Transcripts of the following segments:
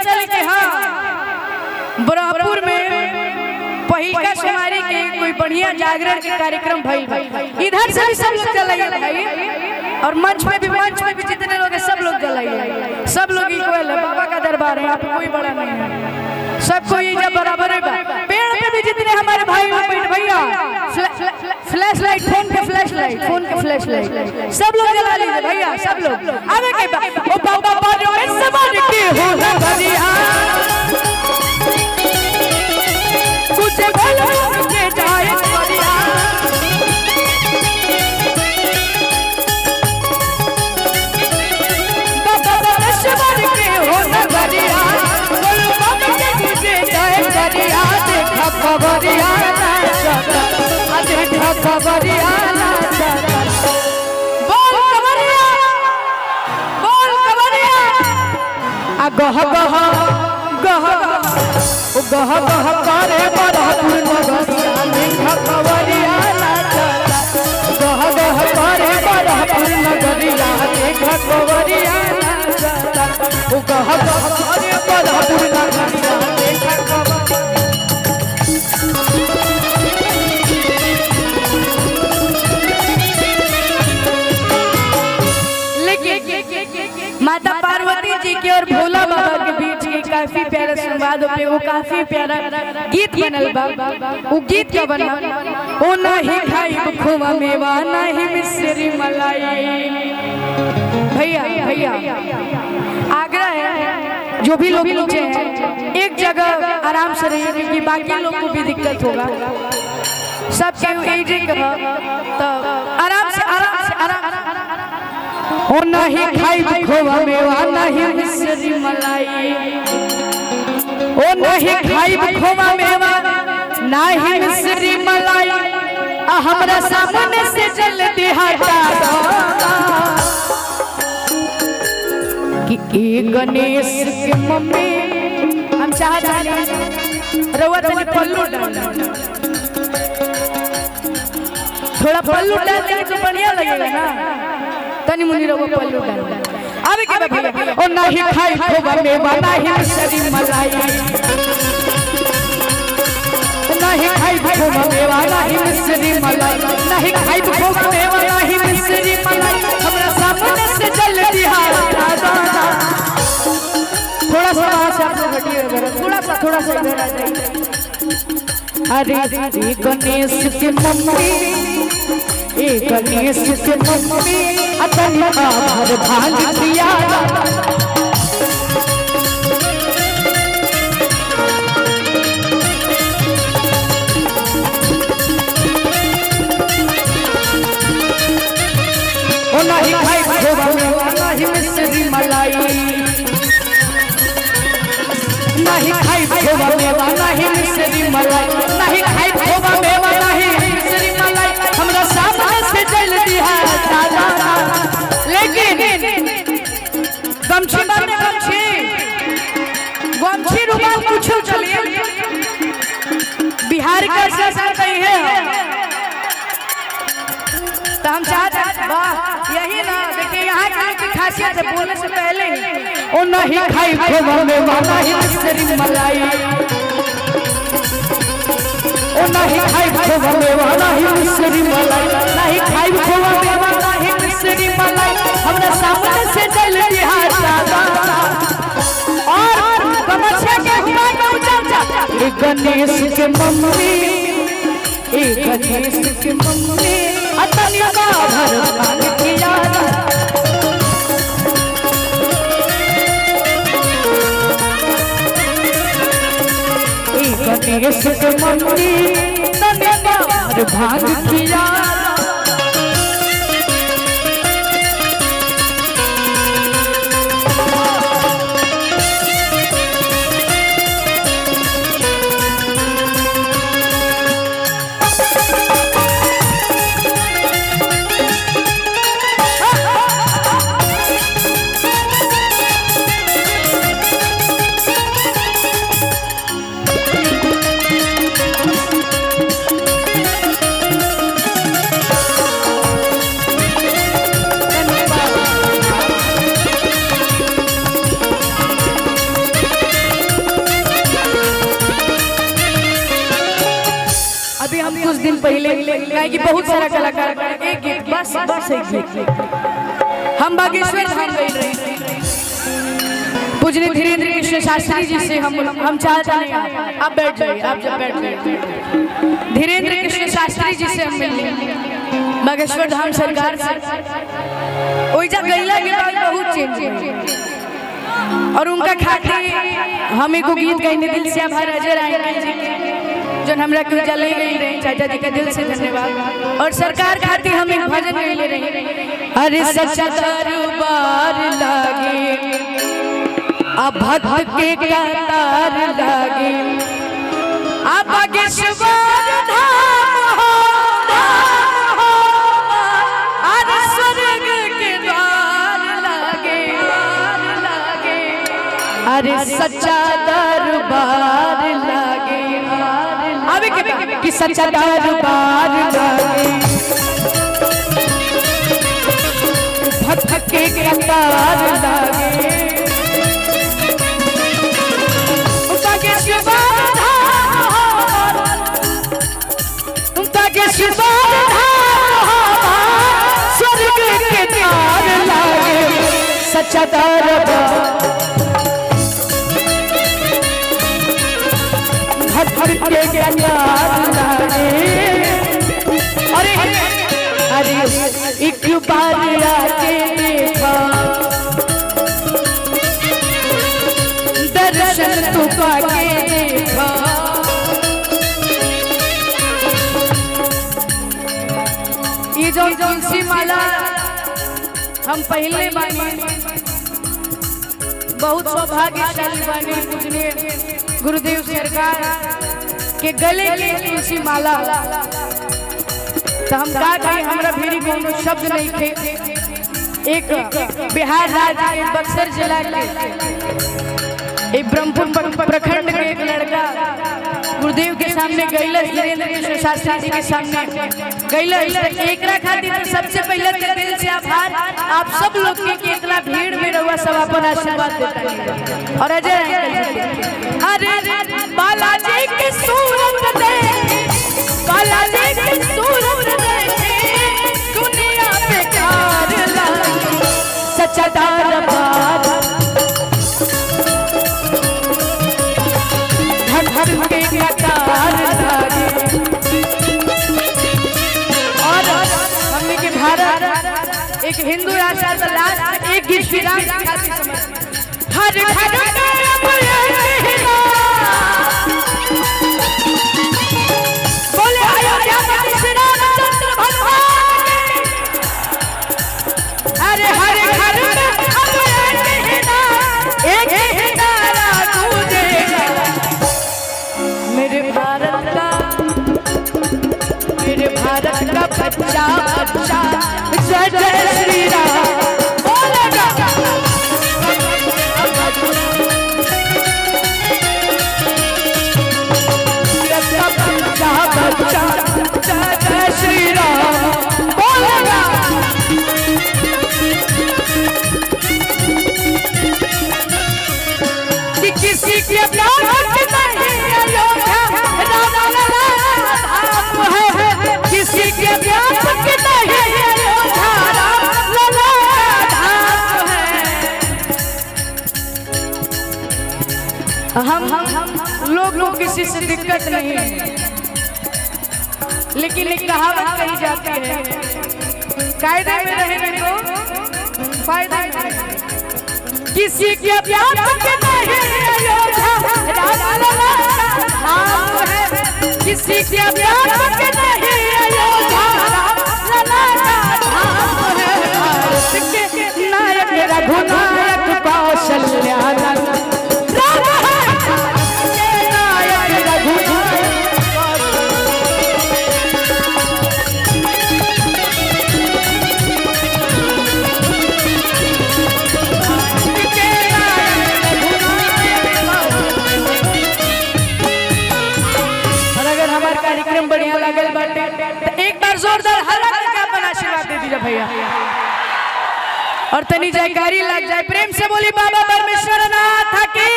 चली कि हाँ ब्रह्मपुर में पहिलका सोमवारी के कोई बढ़िया जागरण के कार्यक्रम भइल भाई। इधर से भी सब लोग चलाइए भाई, और मंच पे भी जितने लोग हैं सब लोग जलाइए। सब लोग इक्वल है, बाबा का दरबार है, यहाँ पे कोई बड़ा नहीं है, सबको ये जब बराबर है। पेड़ पे भी जितने हमारे भाई भैया फ्लैश लाइट, फोन के फ्लैश लाइट सब लोग जला लीजिए भैया, सब लोग आगे के ओ बाबा बाजो में सवार के हो नगरिया कुछ बोलो के जाए नगरिया बाबा सवार के हो नगरिया बोलो बाबा के तुझे जाए नगरिया देखा खबरिया देखा खबरिया गह गह गह गह गह करे बरहपुर नगरिया देखा खबरिया गह गह करे बरहपुर नगरिया देखा खबरिया गह गह करे बरहपुर नगरिया देखा खबरिया। माता पार्वती जी के और भोला बाबा के बीच के काफी प्यारा संवाद पे वो काफी प्यारा गीत बनल बा। वो गीत का बना ओ नहीं खाई खोवा मेवा नहीं मिश्री मलाई। भैया आग्रह है जो भी लोग नीचे हैं एक जगह आराम से रहिए, क्योंकि बाकी लोग को भी दिक्कत होगा। सब तो आराम से ओ नहीं खाई खोवा मेवा नहीं मिश्री मलाई। ओ नहीं खाई खोवा मेवा नहीं मिश्री मलाई हमरा सामने से जल्दी हटा दो कि ए गणेश के मम्मी हम चाहते हैं रवा तने पल्लू डाल, थोड़ा पल्लू डाल देंगे तो बढ़िया लगेगा ना। तनी मुनी रहो पल्लू डाल अबे के भैया ओ नहीं खाई खोवा मेवा नहीं मिश्री मलाई नहीं खाई खोवा मेवा नहीं मिश्री मलाई नहीं खाई खोवा मेवा नहीं मिश्री मलाई हमरा सामने से जल्दी हटा दो। थोड़ा सा हटिए, थोड़ा सा इधर आ जाइए। अरे गणेश के मम्मी ए गणेश के मम्मी अतन आभर भांग दिया ओ नहीं खाई खोवा मेवा नहीं मिश्री मलाई नहीं खाई खोवा मेवा नहीं मिश्री मलाई नहीं खाई खोवा मेवा नहीं मिश्री मलाई हमरा सामने से जल्दी हटा दो। लेकिन गमछी बांधे गमछी रुमाल कुछ चलिए बिहार का शासन कहीं है तो हम चाहते वाह यही ना देखिए यहाँ की खासियत है बोलने से पहले ही ओ नहीं खाई खोवा मेवा नहीं मिश्री मलाई ओ नहीं खाई खोवा मेवा नहीं मिश्री मलाई नहीं खाई खोवा मेवा नहीं मिश्री मलाई हमरा सामने से जल्दी हटा दो। और गमछा के हुआ ऊंचा ए गणेश के मम्मी ए गणेश के मम्मी अतन का भर भांग किया ए गणेश के मम्मी तन का भर भांग किया। दिन पहले काहे कि बहुत सारा कलाकार एक गीत बस एक गीत हम बागेश्वर धाम गए रहे पूजनीय धीरेन्द्र कृष्ण शास्त्री जी से हम चाहते हैं आप बैठ जाइए आप जब बैठ जाइए धीरेन्द्र कृष्ण शास्त्री जी से हम मिले बागेश्वर धाम सरकार से ओइजा गईला के बाद बहुत चेंज और उनका खातिर हम एगो गीत गाइने दिल से आभार अजय राय जी जो हमरा के उजा ले गई रहे चाचा जी का दिल से धन्यवाद और सरकार खातिर हम एक भजन गाइले रहे अरे सच्चा दरबार लागे अब भक्त के कतार लागे अब बागेश्वर धाम हो अरे स्वर्ग के द्वार लागे अरे सच्चा दरबार लागे अबे कि सच्चा दरबार लागे भक्त के कतार लागे स्वर्ग के द्वार लागे सच्चा दरबार भक्त के कतार लागे अरे एक बार आके देखा दर्शन तू पाके देखा ये जो तुलसी माला हम पहले बानी बहुत सौभाग्यशाली बानी पूजनीय गुरुदेव सरकार के गले के तुलसी माला तो हम का कहीं हमरा भीरी कोनो शब्द नहीं थे एक बिहार राज्य के बक्सर जिला के एक ब्रह्मपुर प्रखंड के एक लड़का गुरुदेव के सामने गैला धीरेन्द्र कृष्ण शास्त्री जी के सामने गैला एकरा खातिर तो सबसे पहले तो दिल से आभार आप सब लोग के इतना भीड़ में रहुआ सब अपन आशीर्वाद देता है और अजय अरे बालाजी की सूरत देखे बालाजी की सूरत देखे दुनिया बेकार लागे सच्चा दरबार भक्त के कतार लागे और हमने के भारत एक हिंदू राष्ट्र का लास्ट एक गीत श्री राम खातिर समझ हर घर बोले अयोध्या में श्री रामचंद्र भगवान अरे हर घर एक ही नारा गूंजेगा मेरे भारत का बच्चा बच्चा जय जय श्री राम बोलेगा बच्चा बच्चा जय जय श्री राम बोलेगा कि किसी के प्यार नहीं अयोध्या राम धाम है किसी के प्यार के नहीं अयोध्या राम धाम है हम लोग किसी से दिक्कत नहीं लेकिन एक कहावत कही जाती है कायदे में रहने को फायदा किसी के प्यार के नहीं अयोध्या राम धाम है किसी के प्यार के नहीं अयोध्या धाम है भारत के नायक रघुनायक कौशल्यानंद नायक रघुनायक कार्यक्रम बढ़िया लागल बाटे तो एक बार जोरदार हल्ला करके अपन आशीर्वाद दे दीजिए भैया और तनी जयकारी लग जाए प्रेम से बोली बाबा परमेश्वर नाथ की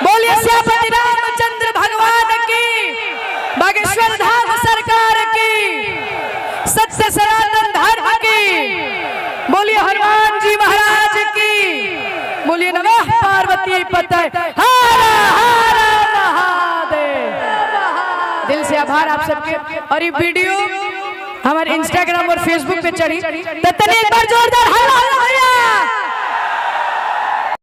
बोलिए श्यामपति रामचंद्र भगवान की बागेश्वर धाम सरकार पार्वती पते हर हर महादेव। दिल से आभार आप सबके। और ये वीडियो हमारे इंस्टाग्राम और फेसबुक पे चढ़ी तो एक बार जोरदार हल्ला